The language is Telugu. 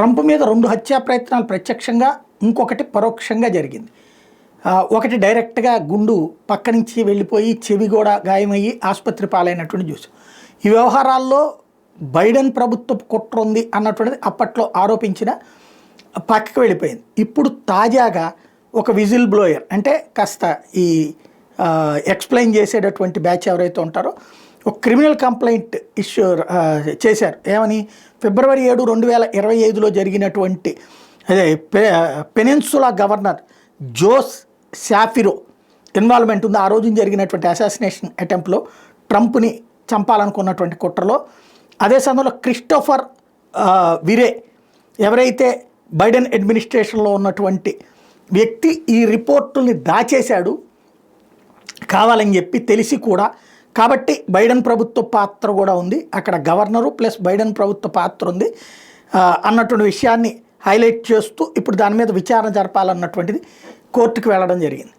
ట్రంప్ మీద 2 హత్యా ప్రయత్నాలు ప్రత్యక్షంగా, ఇంకొకటి పరోక్షంగా జరిగింది. ఒకటి డైరెక్ట్గా గుండు పక్క నుంచి వెళ్ళిపోయి చెవి కూడా గాయమయ్యి ఆసుపత్రి పాలైనటువంటి చూసాం. ఈ వ్యవహారాల్లో బైడెన్ ప్రభుత్వ కుట్ర ఉంది అన్నటువంటిది అప్పట్లో ఆరోపించిన పక్కకు వెళ్ళిపోయింది. ఇప్పుడు తాజాగా ఒక విజిల్ బ్లోయర్, అంటే కాస్త ఈ ఎక్స్ప్లెయిన్ చేసేటటువంటి బ్యాచ్ ఎవరైతే ఉంటారో ఒక క్రిమినల్ కంప్లైంట్ ఇష్యూ చేశారు. ఏమని, ఫిబ్రవరి 7, 2025లో జరిగినటువంటి అదే Pennsylvania governor Josh Shapiro involvement ఉంది. ఆ రోజు జరిగినటువంటి అసాసినేషన్ అటెంప్ట్లో ట్రంప్ని చంపాలనుకున్నటువంటి కుట్రలో. అదే సమయంలో క్రిస్టోఫర్ విరే ఎవరైతే బైడెన్ అడ్మినిస్ట్రేషన్లో ఉన్నటువంటి వ్యక్తి ఈ రిపోర్టుల్ని దాచేశాడు కావాలని చెప్పి తెలిసి కూడా. కాబట్టి బైడెన్ ప్రభుత్వ పాత్ర కూడా ఉంది అక్కడ, గవర్నరు ప్లస్ బైడెన్ ప్రభుత్వ పాత్ర ఉంది అన్నటువంటి విషయాన్ని హైలైట్ చేస్తూ ఇప్పుడు దాని మీద విచారణ జరపాలన్నటువంటిది కోర్టుకు వెళ్ళడం జరిగింది.